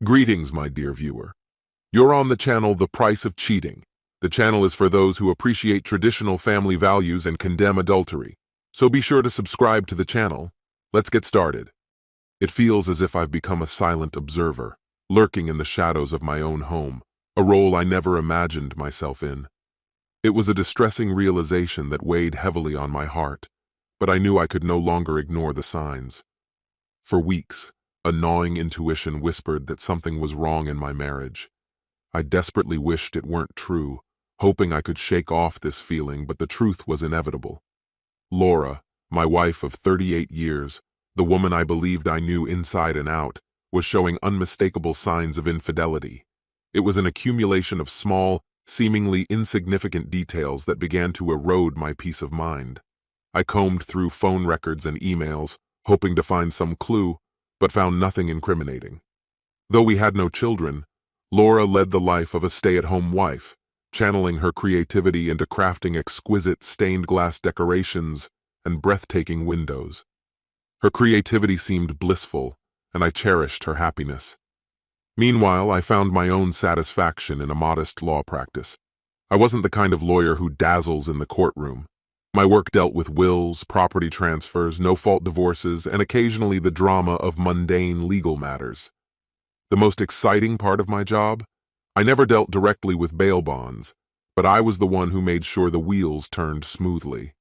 Greetings, my dear viewer. You're on the channel The Price of Cheating. The channel is for those who appreciate traditional family values and condemn adultery. So be sure to subscribe to the channel. Let's get started. It feels as if I've become a silent observer, lurking in the shadows of my own home, a role I never imagined myself in. It was a distressing realization that weighed heavily on my heart, but I knew I could no longer ignore the signs. For weeks, a gnawing intuition whispered that something was wrong in my marriage. I desperately wished it weren't true, hoping I could shake off this feeling, but the truth was inevitable. Laura, my wife of 38 years, the woman I believed I knew inside and out, was showing unmistakable signs of infidelity. It was an accumulation of small, seemingly insignificant details that began to erode my peace of mind. I combed through phone records and emails, hoping to find some clue, but found nothing incriminating. Though we had no children, Laura led the life of a stay-at-home wife, channeling her creativity into crafting exquisite stained glass decorations and breathtaking windows. Her creativity seemed blissful, and I cherished her happiness. Meanwhile, I found my own satisfaction in a modest law practice. I wasn't the kind of lawyer who dazzles in the courtroom. My work dealt with wills, property transfers, no-fault divorces, and occasionally the drama of mundane legal matters. The most exciting part of my job? I never dealt directly with bail bonds, but I was the one who made sure the wheels turned smoothly.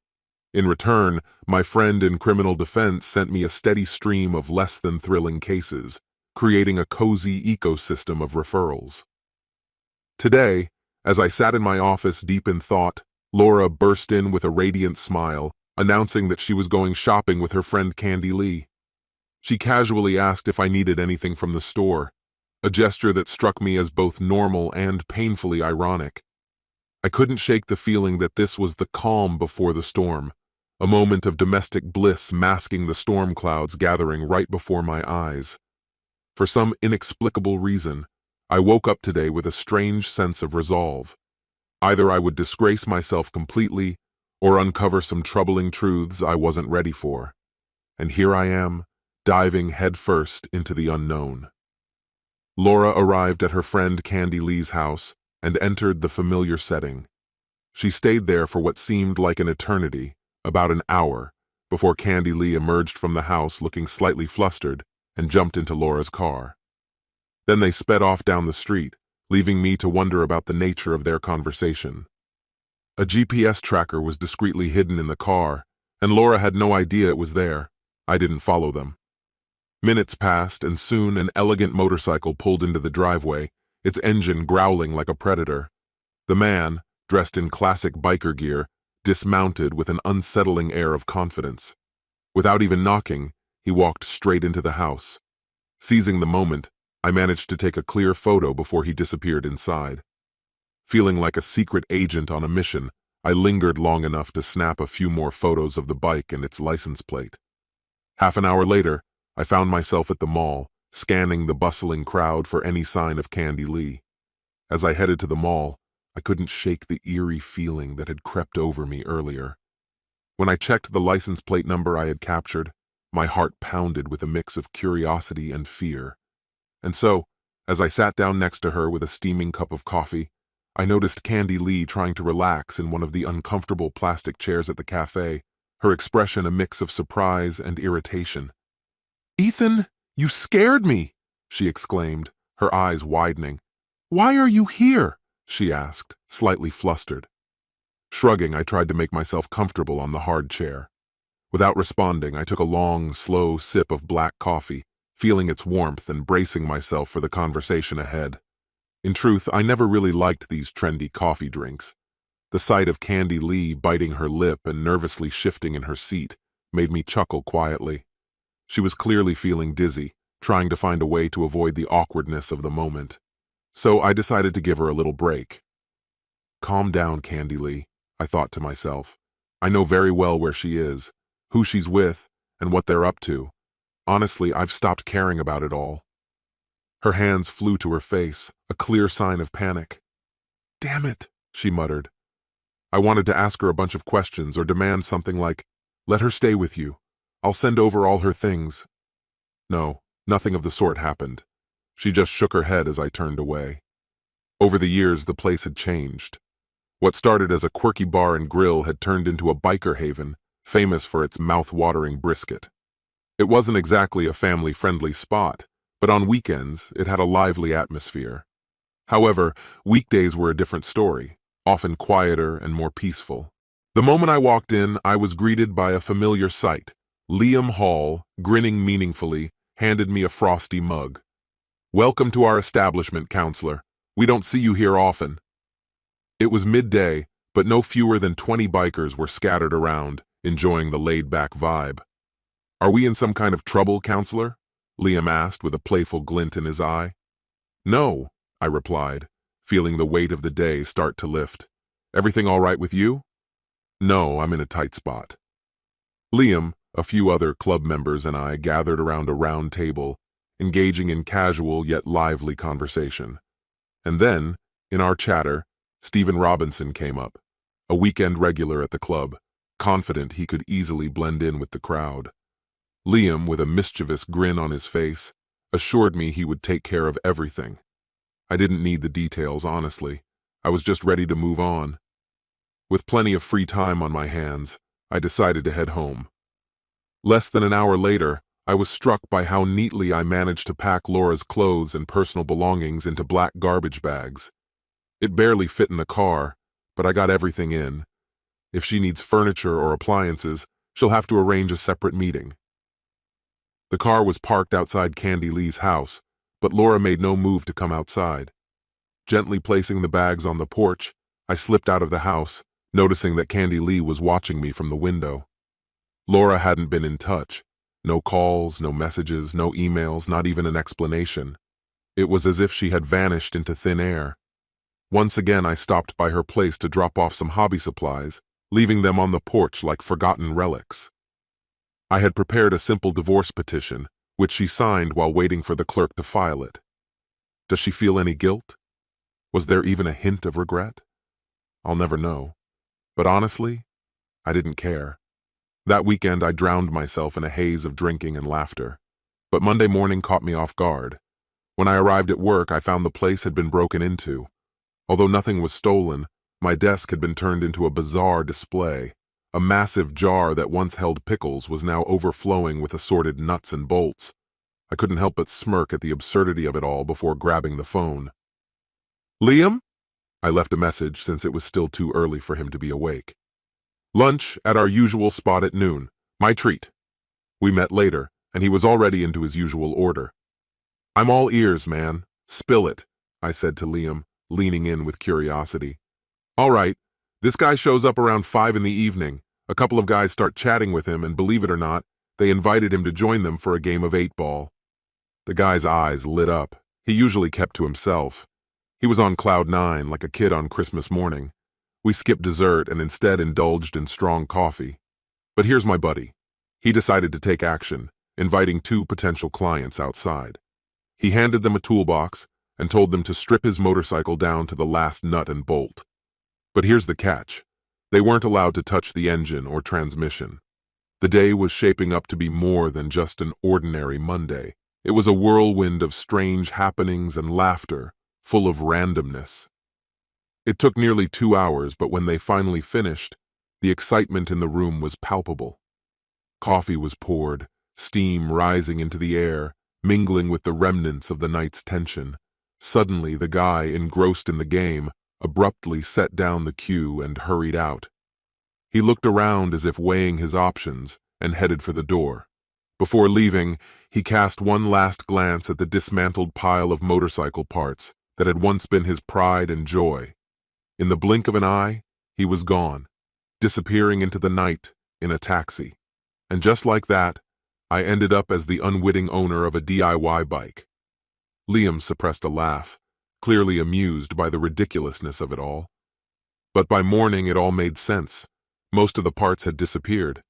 In return, my friend in criminal defense sent me a steady stream of less-than-thrilling cases, creating a cozy ecosystem of referrals. Today, as I sat in my office deep in thought, Laura burst in with a radiant smile, announcing that she was going shopping with her friend Candy Lee. She casually asked if I needed anything from the store, a gesture that struck me as both normal and painfully ironic. I couldn't shake the feeling that this was the calm before the storm, a moment of domestic bliss masking the storm clouds gathering right before my eyes. For some inexplicable reason, I woke up today with a strange sense of resolve. Either I would disgrace myself completely, or uncover some troubling truths I wasn't ready for. And here I am, diving headfirst into the unknown. Laura arrived at her friend Candy Lee's house and entered the familiar setting. She stayed there for what seemed like an eternity, about an hour, before Candy Lee emerged from the house looking slightly flustered and jumped into Laura's car. Then they sped off down the street, leaving me to wonder about the nature of their conversation. A GPS tracker was discreetly hidden in the car, and Laura had no idea it was there. I didn't follow them. Minutes passed, and soon an elegant motorcycle pulled into the driveway, its engine growling like a predator. The man, dressed in classic biker gear, dismounted with an unsettling air of confidence. Without even knocking, he walked straight into the house. Seizing the moment, I managed to take a clear photo before he disappeared inside. Feeling like a secret agent on a mission, I lingered long enough to snap a few more photos of the bike and its license plate. Half an hour later, I found myself at the mall, scanning the bustling crowd for any sign of Candy Lee. As I headed to the mall, I couldn't shake the eerie feeling that had crept over me earlier. When I checked the license plate number I had captured, my heart pounded with a mix of curiosity and fear. And so, as I sat down next to her with a steaming cup of coffee, I noticed Candy Lee trying to relax in one of the uncomfortable plastic chairs at the cafe, her expression a mix of surprise and irritation. "Ethan, you scared me!" she exclaimed, her eyes widening. "Why are you here?" she asked, slightly flustered. Shrugging, I tried to make myself comfortable on the hard chair. Without responding, I took a long, slow sip of black coffee, feeling its warmth and bracing myself for the conversation ahead. In truth, I never really liked these trendy coffee drinks. The sight of Candy Lee biting her lip and nervously shifting in her seat made me chuckle quietly. She was clearly feeling dizzy, trying to find a way to avoid the awkwardness of the moment. So I decided to give her a little break. "Calm down, Candy Lee," I thought to myself. "I know very well where she is, who she's with, and what they're up to. Honestly, I've stopped caring about it all." Her hands flew to her face, a clear sign of panic. "Damn it," she muttered. I wanted to ask her a bunch of questions or demand something like, "Let her stay with you. I'll send over all her things." No, nothing of the sort happened. She just shook her head as I turned away. Over the years, the place had changed. What started as a quirky bar and grill had turned into a biker haven, famous for its mouth-watering brisket. It wasn't exactly a family-friendly spot, but on weekends, it had a lively atmosphere. However, weekdays were a different story, often quieter and more peaceful. The moment I walked in, I was greeted by a familiar sight. Liam Hall, grinning meaningfully, handed me a frosty mug. "Welcome to our establishment, counselor. We don't see you here often." It was midday, but no fewer than 20 bikers were scattered around, enjoying the laid-back vibe. "Are we in some kind of trouble, counselor?" Liam asked with a playful glint in his eye. "No," I replied, feeling the weight of the day start to lift. "Everything all right with you?" "No, I'm in a tight spot." Liam, a few other club members, and I gathered around a round table, engaging in casual yet lively conversation. And then, in our chatter, Stephen Robinson came up, a weekend regular at the club, confident he could easily blend in with the crowd. Liam, with a mischievous grin on his face, assured me he would take care of everything. I didn't need the details, honestly. I was just ready to move on. With plenty of free time on my hands, I decided to head home. Less than an hour later, I was struck by how neatly I managed to pack Laura's clothes and personal belongings into black garbage bags. It barely fit in the car, but I got everything in. If she needs furniture or appliances, she'll have to arrange a separate meeting. The car was parked outside Candy Lee's house, but Laura made no move to come outside. Gently placing the bags on the porch, I slipped out of the house, noticing that Candy Lee was watching me from the window. Laura hadn't been in touch. No calls, no messages, no emails, not even an explanation. It was as if she had vanished into thin air. Once again, I stopped by her place to drop off some hobby supplies, leaving them on the porch like forgotten relics. I had prepared a simple divorce petition, which she signed while waiting for the clerk to file it. Does she feel any guilt? Was there even a hint of regret? I'll never know. But honestly, I didn't care. That weekend, I drowned myself in a haze of drinking and laughter. But Monday morning caught me off guard. When I arrived at work, I found the place had been broken into. Although nothing was stolen, my desk had been turned into a bizarre display. A massive jar that once held pickles was now overflowing with assorted nuts and bolts. I couldn't help but smirk at the absurdity of it all before grabbing the phone. "Liam?" I left a message since it was still too early for him to be awake. "Lunch at our usual spot at noon. My treat." We met later, and he was already into his usual order. "I'm all ears, man. Spill it," I said to Liam, leaning in with curiosity. "All right. This guy shows up around 5 in the evening. A couple of guys start chatting with him, and believe it or not, they invited him to join them for a game of 8-ball. The guy's eyes lit up. He usually kept to himself. He was on cloud 9, like a kid on Christmas morning. We skipped dessert and instead indulged in strong coffee. But here's my buddy. He decided to take action, inviting 2 potential clients outside. He handed them a toolbox and told them to strip his motorcycle down to the last nut and bolt. But here's the catch. They weren't allowed to touch the engine or transmission. The day was shaping up to be more than just an ordinary Monday. It was a whirlwind of strange happenings and laughter, full of randomness. It took nearly 2 hours, but when they finally finished, the excitement in the room was palpable. Coffee was poured, steam rising into the air, mingling with the remnants of the night's tension. Suddenly, the guy, engrossed in the game, abruptly set down the cue and hurried out. He looked around as if weighing his options and headed for the door. Before leaving, he cast one last glance at the dismantled pile of motorcycle parts that had once been his pride and joy. In the blink of an eye, he was gone, disappearing into the night in a taxi. And just like that, I ended up as the unwitting owner of a DIY bike. Liam suppressed a laugh, clearly amused by the ridiculousness of it all. But by morning it all made sense. Most of the parts had disappeared.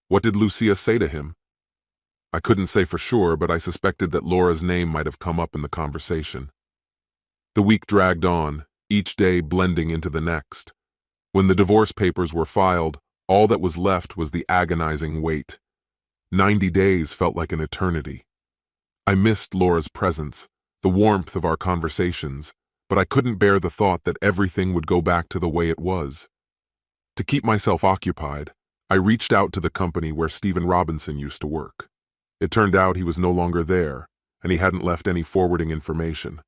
What did Lucia say to him? I couldn't say for sure, but I suspected that Laura's name might have come up in the conversation. The week dragged on, each day blending into the next. When the divorce papers were filed, all that was left was the agonizing wait. 90 days felt like an eternity. I missed Laura's presence, the warmth of our conversations, but I couldn't bear the thought that everything would go back to the way it was. To keep myself occupied, I reached out to the company where Stephen Robinson used to work. It turned out he was no longer there, and he hadn't left any forwarding information.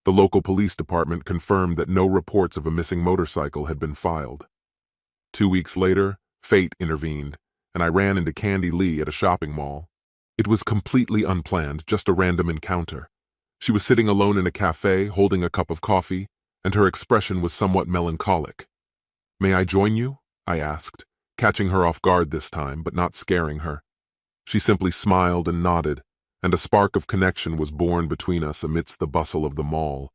The local police department confirmed that no reports of a missing motorcycle had been filed. 2 weeks later, fate intervened, and I ran into Candy Lee at a shopping mall. It was completely unplanned, just a random encounter. She was sitting alone in a cafe, holding a cup of coffee, and her expression was somewhat melancholic. "May I join you?" I asked, catching her off guard this time, but not scaring her. She simply smiled and nodded, and a spark of connection was born between us amidst the bustle of the mall.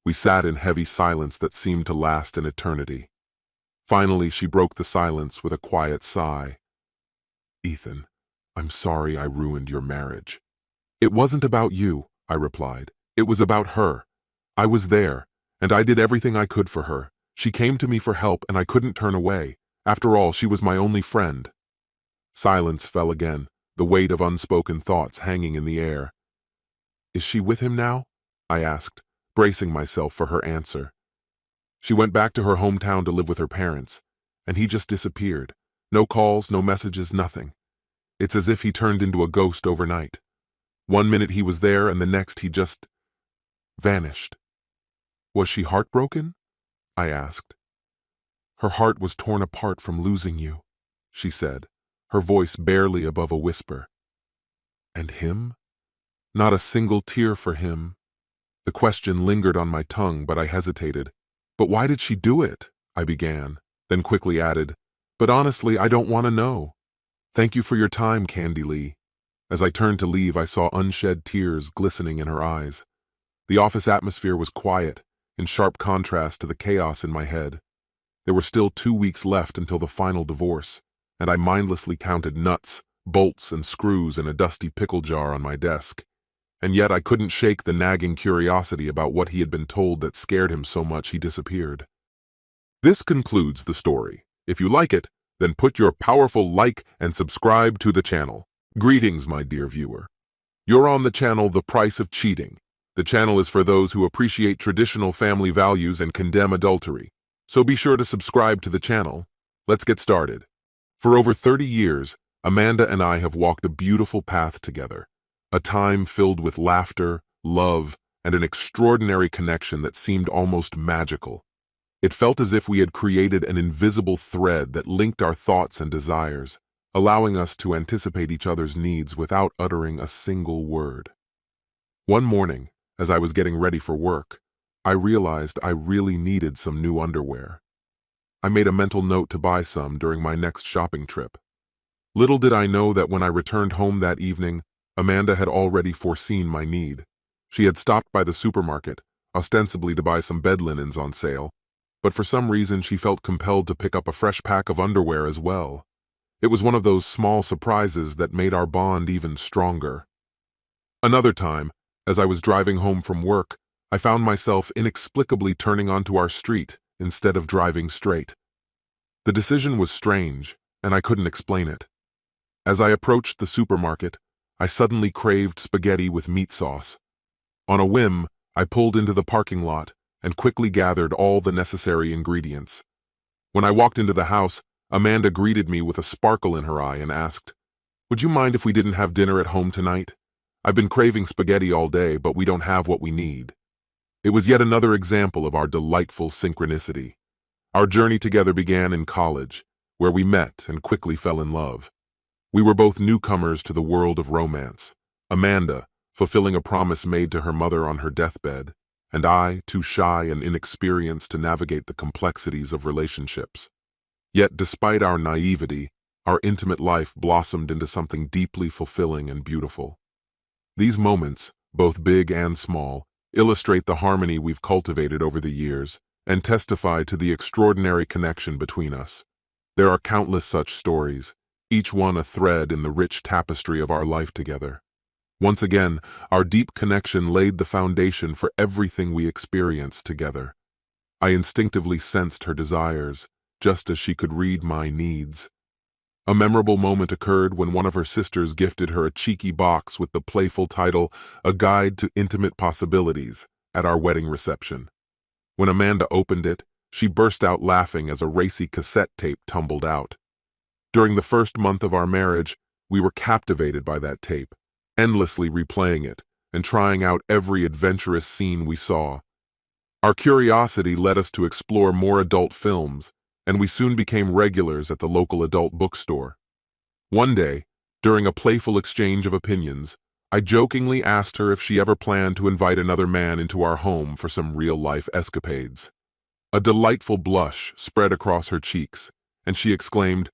We sat in heavy silence that seemed to last an eternity. Finally, she broke the silence with a quiet sigh. "Ethan, I'm sorry I ruined your marriage." "It wasn't about you," I replied. "It was about her. I was there, and I did everything I could for her. She came to me for help, and I couldn't turn away. After all, she was my only friend." Silence fell again, the weight of unspoken thoughts hanging in the air. "Is she with him now?" I asked, bracing myself for her answer. "She went back to her hometown to live with her parents, and he just disappeared. No calls, no messages, nothing. It's as if he turned into a ghost overnight. One minute he was there, and the next he just vanished." "Was she heartbroken?" I asked. "Her heart was torn apart from losing you," she said, her voice barely above a whisper. "And him? Not a single tear for him." The question lingered on my tongue, but I hesitated. "But why did she do it?" I began, then quickly added, "But honestly, I don't want to know. Thank you for your time, Candy Lee." As I turned to leave, I saw unshed tears glistening in her eyes. The office atmosphere was quiet, in sharp contrast to the chaos in my head. There were still 2 weeks left until the final divorce, and I mindlessly counted nuts, bolts, and screws in a dusty pickle jar on my desk. And yet I couldn't shake the nagging curiosity about what he had been told that scared him so much he disappeared. This concludes the story. If you like it, then put your powerful like and subscribe to the channel. Greetings, my dear viewer. You're on the channel The Price of Cheating. The channel is for those who appreciate traditional family values and condemn adultery. So be sure to subscribe to the channel. Let's get started. For over 30 years, Amanda and I have walked a beautiful path together. A time filled with laughter, love, and an extraordinary connection that seemed almost magical. It felt as if we had created an invisible thread that linked our thoughts and desires, allowing us to anticipate each other's needs without uttering a single word. One morning, as I was getting ready for work, I realized I really needed some new underwear. I made a mental note to buy some during my next shopping trip. Little did I know that when I returned home that evening, Amanda had already foreseen my need. She had stopped by the supermarket, ostensibly to buy some bed linens on sale, but for some reason she felt compelled to pick up a fresh pack of underwear as well. It was one of those small surprises that made our bond even stronger. Another time, as I was driving home from work, I found myself inexplicably turning onto our street instead of driving straight. The decision was strange, and I couldn't explain it. As I approached the supermarket, I suddenly craved spaghetti with meat sauce. On a whim, I pulled into the parking lot and quickly gathered all the necessary ingredients. When I walked into the house, Amanda greeted me with a sparkle in her eye and asked, "Would you mind if we didn't have dinner at home tonight? I've been craving spaghetti all day, but we don't have what we need." It was yet another example of our delightful synchronicity. Our journey together began in college, where we met and quickly fell in love. We were both newcomers to the world of romance. Amanda, fulfilling a promise made to her mother on her deathbed, and I, too shy and inexperienced to navigate the complexities of relationships. Yet, despite our naivety, our intimate life blossomed into something deeply fulfilling and beautiful. These moments, both big and small, illustrate the harmony we've cultivated over the years and testify to the extraordinary connection between us. There are countless such stories, each one a thread in the rich tapestry of our life together. Once again, our deep connection laid the foundation for everything we experienced together. I instinctively sensed her desires, just as she could read my needs. A memorable moment occurred when one of her sisters gifted her a cheeky box with the playful title, A Guide to Intimate Possibilities, at our wedding reception. When Amanda opened it, she burst out laughing as a racy cassette tape tumbled out. During the first month of our marriage, we were captivated by that tape, endlessly replaying it and trying out every adventurous scene we saw. Our curiosity led us to explore more adult films, and we soon became regulars at the local adult bookstore. One day, during a playful exchange of opinions, I jokingly asked her if she ever planned to invite another man into our home for some real-life escapades. A delightful blush spread across her cheeks, and she exclaimed,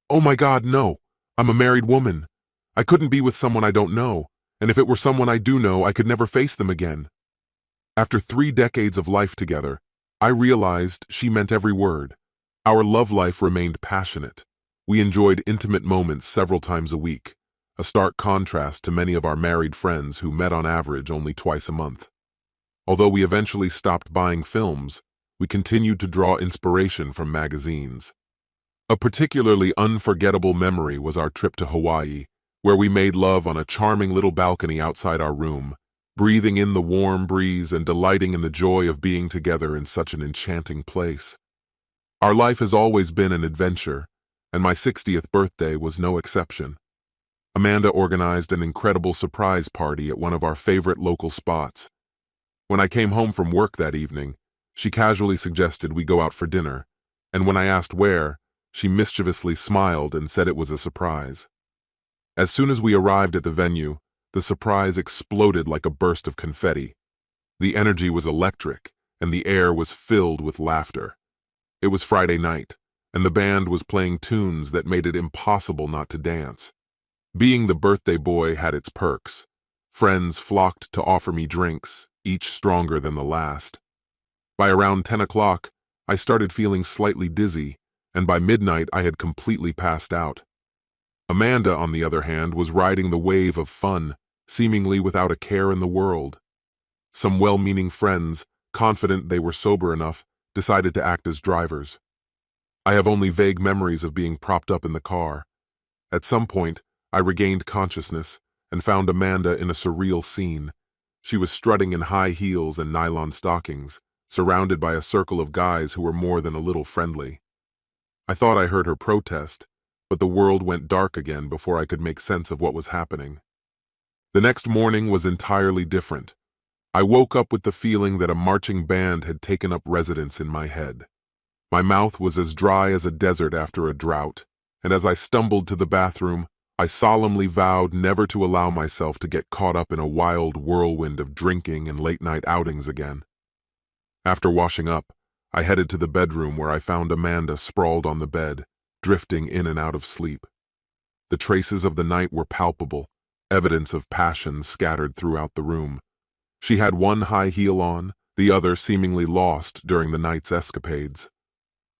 "Oh my God, no! I'm a married woman. I couldn't be with someone I don't know, and if it were someone I do know, I could never face them again." After 3 decades of life together, I realized she meant every word. Our love life remained passionate. We enjoyed intimate moments several times a week, a stark contrast to many of our married friends who met on average only twice a month. Although we eventually stopped buying films, we continued to draw inspiration from magazines. A particularly unforgettable memory was our trip to Hawaii, where we made love on a charming little balcony outside our room, breathing in the warm breeze and delighting in the joy of being together in such an enchanting place. Our life has always been an adventure, and my 60th birthday was no exception. Amanda organized an incredible surprise party at one of our favorite local spots. When I came home from work that evening, she casually suggested we go out for dinner, and when I asked where, she mischievously smiled and said it was a surprise. As soon as we arrived at the venue, the surprise exploded like a burst of confetti. The energy was electric, and the air was filled with laughter. It was Friday night, and the band was playing tunes that made it impossible not to dance. Being the birthday boy had its perks. Friends flocked to offer me drinks, each stronger than the last. By around 10 o'clock, I started feeling slightly dizzy, and by midnight I had completely passed out. Amanda, on the other hand, was riding the wave of fun, seemingly without a care in the world. Some well-meaning friends, confident they were sober enough, decided to act as drivers. I have only vague memories of being propped up in the car. At some point, I regained consciousness and found Amanda in a surreal scene. She was strutting in high heels and nylon stockings, surrounded by a circle of guys who were more than a little friendly. I thought I heard her protest, but the world went dark again before I could make sense of what was happening. The next morning was entirely different. I woke up with the feeling that a marching band had taken up residence in my head. My mouth was as dry as a desert after a drought, and as I stumbled to the bathroom, I solemnly vowed never to allow myself to get caught up in a wild whirlwind of drinking and late-night outings again. After washing up, I headed to the bedroom where I found Amanda sprawled on the bed, drifting in and out of sleep. The traces of the night were palpable, evidence of passion scattered throughout the room. She had one high heel on, the other seemingly lost during the night's escapades.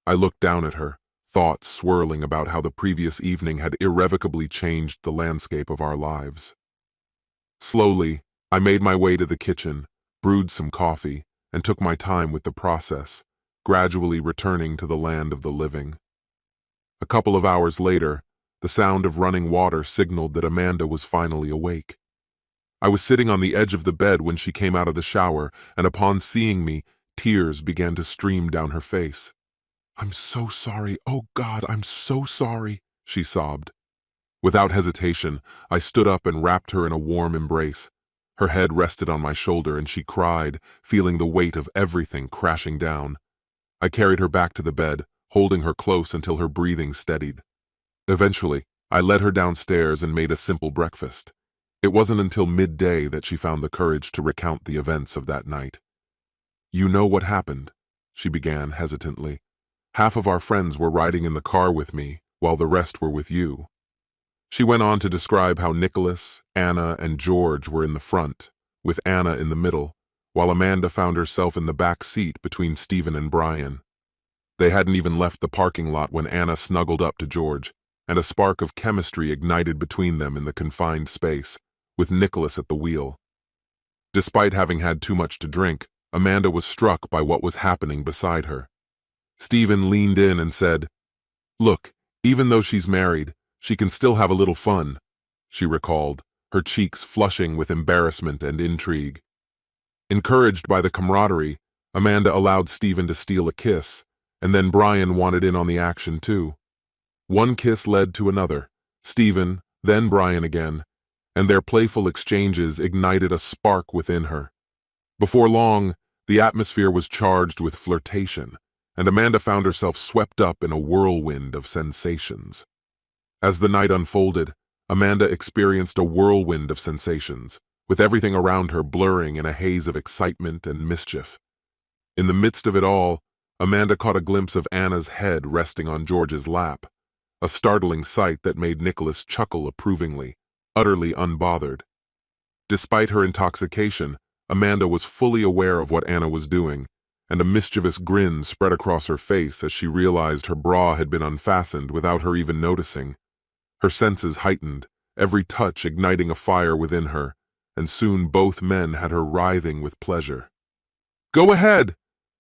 I looked down at her, thoughts swirling about how the previous evening had irrevocably changed the landscape of our lives. Slowly, I made my way to the kitchen, brewed some coffee, and took my time with the process, gradually returning to the land of the living. A couple of hours later, the sound of running water signaled that Amanda was finally awake. I was sitting on the edge of the bed when she came out of the shower, and upon seeing me, tears began to stream down her face. "I'm so sorry. Oh God, I'm so sorry," she sobbed. Without hesitation, I stood up and wrapped her in a warm embrace. Her head rested on my shoulder and she cried, feeling the weight of everything crashing down. I carried her back to the bed, holding her close until her breathing steadied. Eventually, I led her downstairs and made a simple breakfast. It wasn't until midday that she found the courage to recount the events of that night. "You know what happened," she began hesitantly. "Half of our friends were riding in the car with me, while the rest were with you." She went on to describe how Nicholas, Anna, and George were in the front, with Anna in the middle, while Amanda found herself in the back seat between Stephen and Brian. They hadn't even left the parking lot when Anna snuggled up to George, and a spark of chemistry ignited between them in the confined space, with Nicholas at the wheel. Despite having had too much to drink, Amanda was struck by what was happening beside her. Stephen leaned in and said, "Look, even though she's married, She can still have a little fun, she recalled, her cheeks flushing with embarrassment and intrigue. Encouraged by the camaraderie, Amanda allowed Stephen to steal a kiss, and then Brian wanted in on the action too. One kiss led to another, Stephen, then Brian again, and their playful exchanges ignited a spark within her. Before long, the atmosphere was charged with flirtation, and Amanda found herself swept up in a whirlwind of sensations. As the night unfolded, Amanda experienced a whirlwind of sensations, with everything around her blurring in a haze of excitement and mischief. In the midst of it all, Amanda caught a glimpse of Anna's head resting on George's lap, a startling sight that made Nicholas chuckle approvingly, utterly unbothered. Despite her intoxication, Amanda was fully aware of what Anna was doing, and a mischievous grin spread across her face as she realized her bra had been unfastened without her even noticing. Her senses heightened, every touch igniting a fire within her, and soon both men had her writhing with pleasure. "Go ahead,"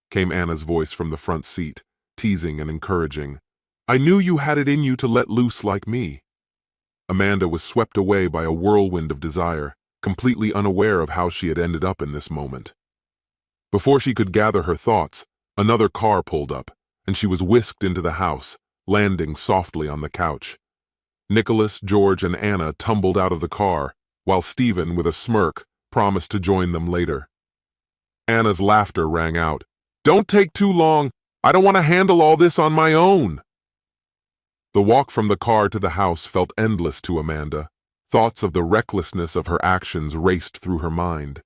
came Anna's voice from the front seat, teasing and encouraging. "I knew you had it in you to let loose like me." Amanda was swept away by a whirlwind of desire, completely unaware of how she had ended up in this moment. Before she could gather her thoughts, another car pulled up, and she was whisked into the house, landing softly on the couch. Nicholas, George, and Anna tumbled out of the car, while Stephen, with a smirk, promised to join them later. Anna's laughter rang out. "Don't take too long. I don't want to handle all this on my own." The walk from the car to the house felt endless to Amanda. Thoughts of the recklessness of her actions raced through her mind.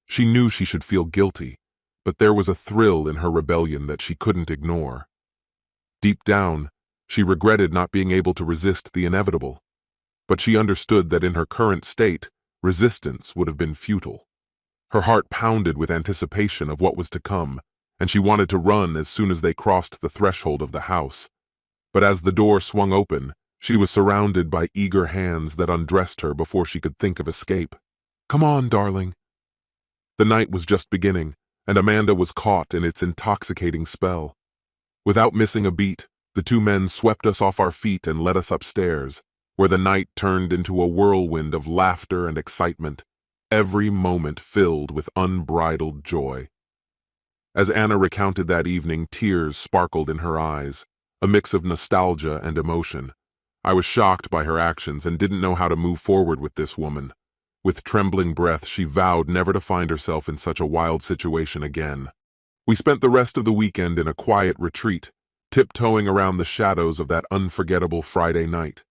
She knew she should feel guilty, but there was a thrill in her rebellion that she couldn't ignore. Deep down, she regretted not being able to resist the inevitable, but she understood that in her current state, resistance would have been futile. Her heart pounded with anticipation of what was to come, and she wanted to run as soon as they crossed the threshold of the house. But as the door swung open, she was surrounded by eager hands that undressed her before she could think of escape. "Come on, darling." The night was just beginning, and Amanda was caught in its intoxicating spell. Without missing a beat, the two men swept us off our feet and led us upstairs, where the night turned into a whirlwind of laughter and excitement, every moment filled with unbridled joy. As Anna recounted that evening, tears sparkled in her eyes, a mix of nostalgia and emotion. I was shocked by her actions and didn't know how to move forward with this woman. With trembling breath, she vowed never to find herself in such a wild situation again. We spent the rest of the weekend in a quiet retreat, tiptoeing around the shadows of that unforgettable Friday night.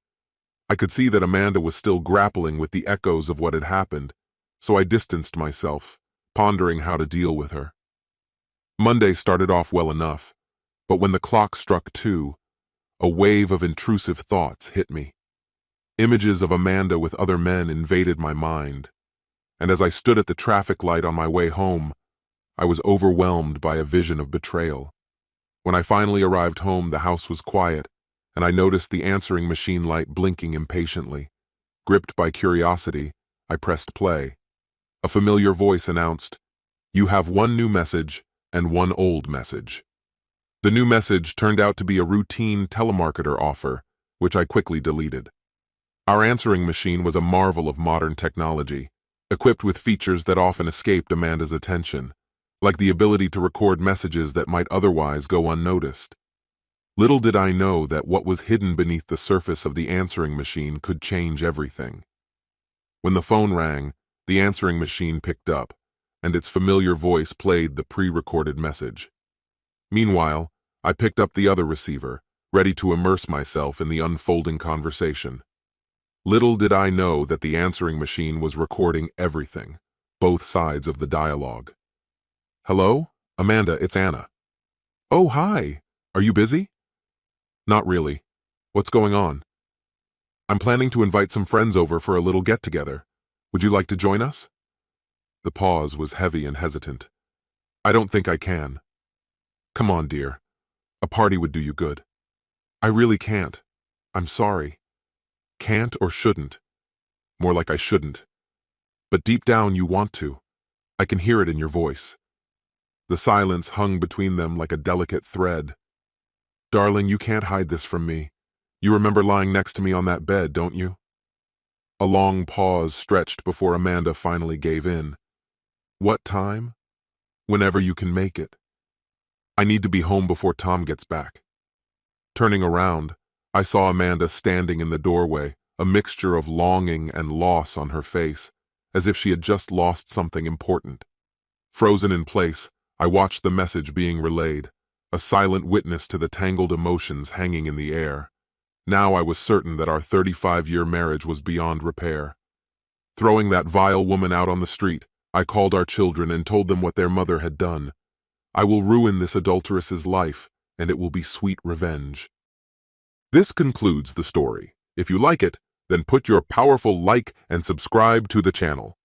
I could see that Amanda was still grappling with the echoes of what had happened, so I distanced myself, pondering how to deal with her. Monday started off well enough, but when the clock struck 2, a wave of intrusive thoughts hit me. Images of Amanda with other men invaded my mind, and as I stood at the traffic light on my way home, I was overwhelmed by a vision of betrayal. When I finally arrived home, the house was quiet, and I noticed the answering machine light blinking impatiently. Gripped by curiosity, I pressed play. A familiar voice announced, "You have one new message and one old message." The new message turned out to be a routine telemarketer offer, which I quickly deleted. Our answering machine was a marvel of modern technology, equipped with features that often escaped Amanda's attention, like the ability to record messages that might otherwise go unnoticed. Little did I know that what was hidden beneath the surface of the answering machine could change everything. When the phone rang, the answering machine picked up, and its familiar voice played the pre-recorded message. Meanwhile, I picked up the other receiver, ready to immerse myself in the unfolding conversation. Little did I know that the answering machine was recording everything, both sides of the dialogue. "Hello? Amanda, it's Anna." "Oh, hi. Are you busy?" "Not really. What's going on?" "I'm planning to invite some friends over for a little get-together. Would you like to join us?" The pause was heavy and hesitant. "I don't think I can." "Come on, dear. A party would do you good." "I really can't. I'm sorry." "Can't or shouldn't?" "More like I shouldn't. But deep down you want to. I can hear it in your voice." The silence hung between them like a delicate thread. "Darling, you can't hide this from me. You remember lying next to me on that bed, don't you? A long pause stretched before Amanda finally gave in. What time? Whenever you can make it. I need to be home before Tom gets back. Turning around, I saw Amanda standing in the doorway, a mixture of longing and loss on her face, as if she had just lost something important. Frozen in place, I watched the message being relayed, a silent witness to the tangled emotions hanging in the air. Now I was certain that our 35-year marriage was beyond repair. Throwing that vile woman out on the street, I called our children and told them what their mother had done. I will ruin this adulteress's life, and it will be sweet revenge. This concludes the story. If you like it, then put your powerful like and subscribe to the channel.